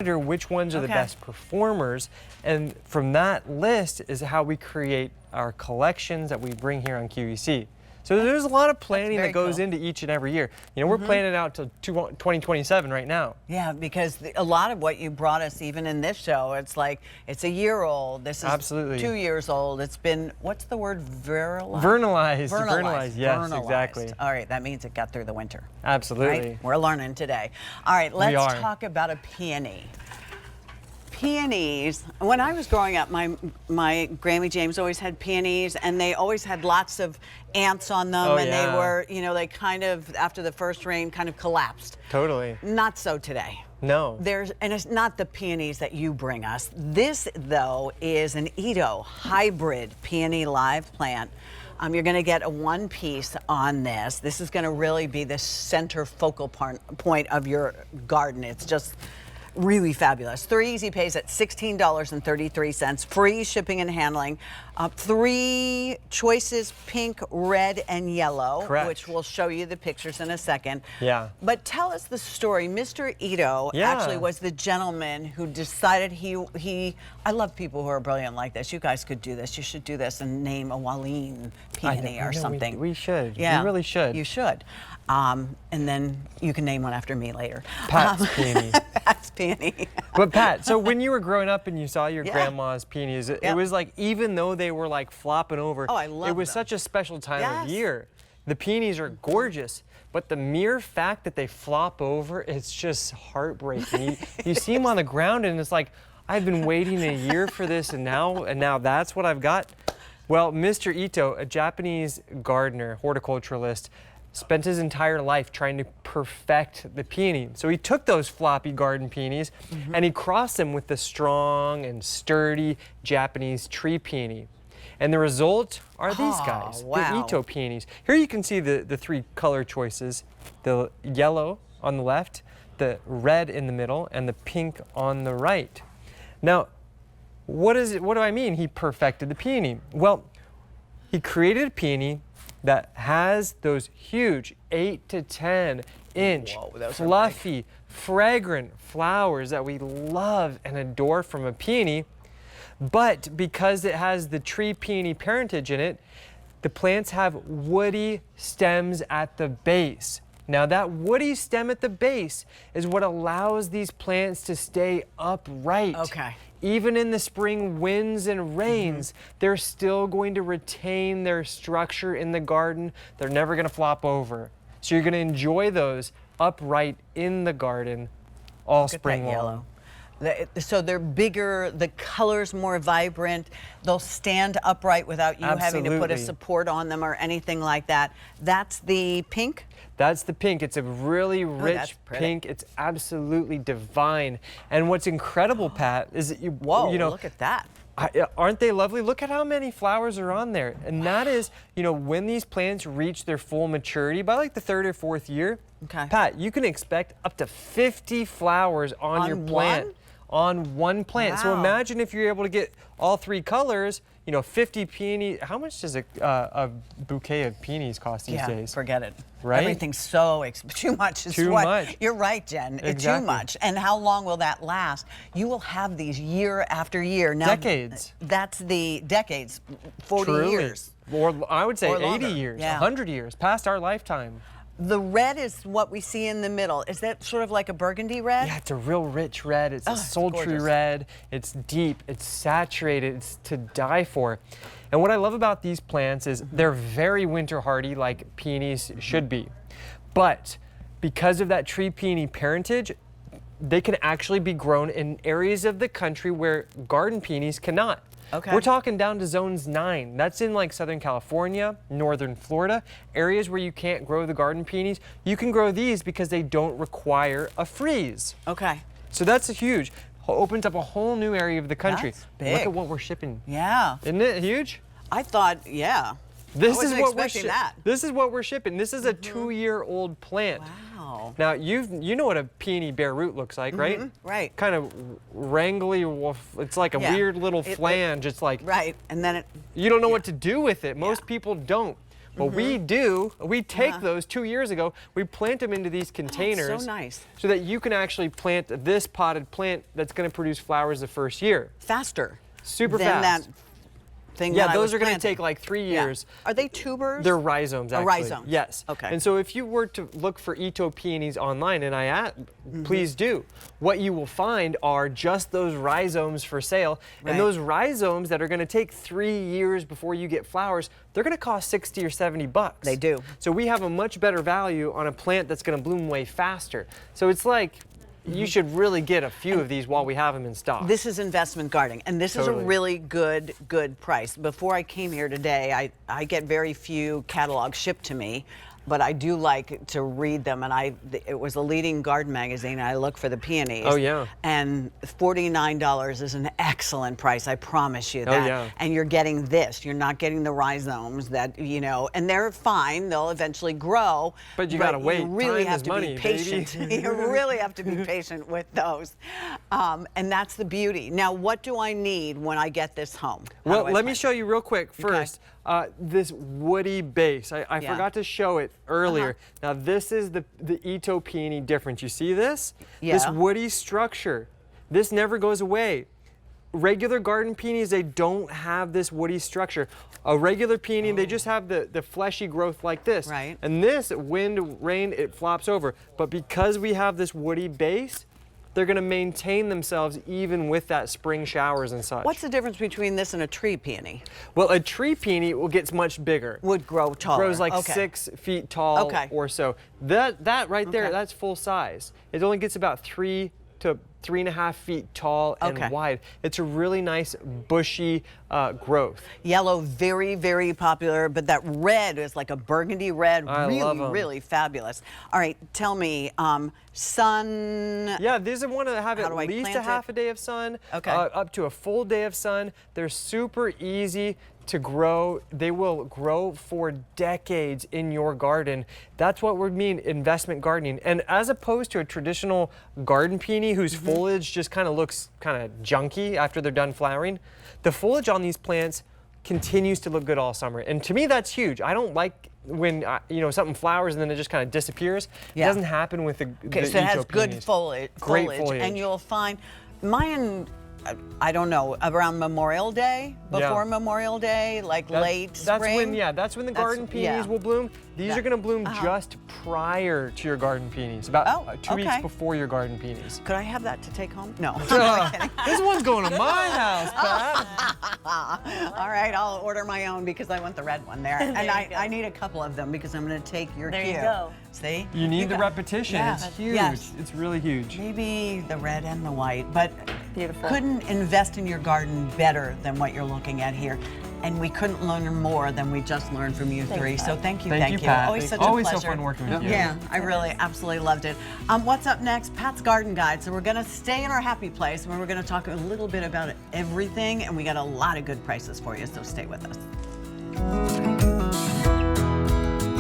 which ones are the best performers, and from that list is how we create our collections that we bring here on QVC. So there's a lot of planning that goes into each and every year. You know, we're planning out to 2027 right now. Yeah, because a lot of what you brought us, even in this show, it's like, it's a year old. This is 2 years old. It's been, what's the word, virilized? Vernalized. Vernalized, yes, Vernalized. Exactly. All right, that means it got through the winter. Absolutely. Right? We're learning today. All right, let's talk about a peony. Peonies, when I was growing up, my Grammy James always had peonies, and they always had lots of ants on them, and they were, you know, they kind of, after the first rain, kind of collapsed. Totally. Not so today. No. And it's not the peonies that you bring us. This, though, is an Itoh hybrid peony live plant. You're going to get a one piece on this. This is going to really be the center focal point of your garden. It's just really fabulous. 3 easy pays at $16.33, free shipping and handling. 3 choices, pink, red, and yellow, which we'll show you the pictures in a second. Yeah. But tell us the story. Mr. Itoh actually was the gentleman who decided I love people who are brilliant like this. You guys could do this. You should do this and name a Waleen peony or something. We should. Yeah. We really should. You should. And then you can name one after me later. Pat's peony. Pat's peony. But Pat, so when you were growing up and you saw your grandma's peonies, it was like, even though they were like flopping over, it was such a special time of year. The peonies are gorgeous, but the mere fact that they flop over, it's just heartbreaking. You see them on the ground and it's like, I've been waiting a year for this, and now that's what I've got. Well, Mr. Itoh, a Japanese gardener, horticulturalist, spent his entire life trying to perfect the peony. So he took those floppy garden peonies and he crossed them with the strong and sturdy Japanese tree peony. And the result are these guys, the Itoh peonies. Here you can see the 3 color choices: the yellow on the left, the red in the middle, and the pink on the right. Now, what do I mean he perfected the peony? Well, he created a peony that has those huge 8 to 10 inch fluffy, fragrant flowers that we love and adore from a peony. But because it has the tree peony parentage in it, the plants have woody stems at the base. Now that woody stem at the base is what allows these plants to stay upright. Even in the spring winds and rains, they're still going to retain their structure in the garden. They're never going to flop over. So you're going to enjoy those upright in the garden all spring long. So they're bigger, the color's more vibrant, they'll stand upright without you having to put a support on them or anything like that. That's the pink? That's the pink. It's a really rich pink. It's absolutely divine. And what's incredible, Pat, is that you know, look at that. Aren't they lovely? Look at how many flowers are on there. And that is, you know, when these plants reach their full maturity, by like the 3rd or 4th year, Pat, you can expect up to 50 flowers on your plant. On one plant. So imagine if you're able to get all 3 colors, you know, 50 peony. How much does a bouquet of peonies cost these days? Forget it. Right? Everything's so too much. Too much. You're right, Jen. It's too much. And how long will that last? You will have these year after year. Now, decades. That's the decades, 40 years. Or I would say 80 years, 100 years, past our lifetime. The red is what we see in the middle. Is that sort of like a burgundy red? Yeah, it's a real rich red. It's a sultry red. It's deep. It's saturated. It's to die for. And what I love about these plants is they're very winter hardy, like peonies should be. But because of that tree peony parentage, they can actually be grown in areas of the country where garden peonies cannot. We're talking down to zones 9. That's in like Southern California, Northern Florida, areas where you can't grow the garden peonies. You can grow these because they don't require a freeze. So that's huge. Opens up a whole new area of the country. That's big. Look at what we're shipping. Isn't it huge? I thought, This is what we're shipping. This is a 2-year-old plant. Wow. Now you know what a peony bare root looks like, right? Right. Kind of wrangly. It's like a weird little flange. It's like and then you don't know what to do with it. Most people don't. What we do, we take those 2 years ago, we plant them into these containers. Oh, so nice. So that you can actually plant this potted plant that's going to produce flowers the first year. Faster. Super fast. That thing yeah, that those I are was going to take like 3 years. Yeah. Are they tubers? They're rhizomes, actually. Rhizomes. Yes. Okay. And so if you were to look for Itoh peonies online, and please do, what you will find are just those rhizomes for sale. Right. And those rhizomes that are going to take 3 years before you get flowers, they're going to cost 60 or 70 bucks. They do. So we have a much better value on a plant that's going to bloom way faster. So it's like, you should really get a few of these while we have them in stock. This is investment gardening, and this is a really good price. Before I came here today, I get very few catalogs shipped to me, but I do like to read them, and it was a leading garden magazine, and I look for the peonies. Oh, yeah. And $49 is an excellent price, I promise you that. Oh, yeah. And you're getting this. You're not getting the rhizomes that, you know, and they're fine. They'll eventually grow. But you gotta wait. You really Time have is to money, be patient. You really have to be patient with those. And that's the beauty. Now, what do I need when I get this home? Well, let me show you real quick first. This woody base. I forgot to show it earlier. Now this is the Itoh peony difference. You see this? Yeah. This woody structure. This never goes away. Regular garden peonies, they don't have this woody structure. A regular peony, they just have the fleshy growth like this. Right. And this, wind, rain, it flops over. But because we have this woody base, they're going to maintain themselves even with that spring showers and such. What's the difference between this and a tree peony? Well, a tree peony gets much bigger. Would grow taller. Grows like 6 feet tall or so. That right there, that's full size. It only gets about 3 to 3.5 feet tall and wide. It's a really nice bushy growth. Yellow, very, very popular, but that red is like a burgundy red, really fabulous. All right, tell me, sun. Yeah, these are one that have at least a half a day of sun, up to a full day of sun. They're super easy to grow. They will grow for decades in your garden. That's what we mean investment gardening. And as opposed to a traditional garden peony whose foliage just kind of looks kind of junky after they're done flowering, the foliage on these plants continues to look good all summer. And to me, that's huge. I don't like when you know, something flowers and then it just kind of disappears. It doesn't happen with the so it has good foliage. Great foliage. And you'll find mine, I don't know, around Memorial Day, before Memorial Day, like late spring. That's when the garden peonies will bloom. These are going to bloom just prior to your garden peonies, about 2 weeks before your garden peonies. Could I have that to take home? No. This one's going to my house, Pat. All right, I'll order my own because I want the red one there. And I need a couple of them because I'm going to take your cue. There you go. See? You need the repetition. It's huge. Yes. It's really huge. Maybe the red and the white, but beautiful. Couldn't invest in your garden better than what you're looking at here. And we couldn't learn more than we just learned from you three. So thank you. Thank you, Pat. Always such a pleasure. pleasure. So fun working with you. Yeah, I really absolutely loved it. What's up next? Pat's Garden Guide. So we're going to stay in our happy place and we're going to talk a little bit about everything. And we got a lot of good prices for you. So stay with us.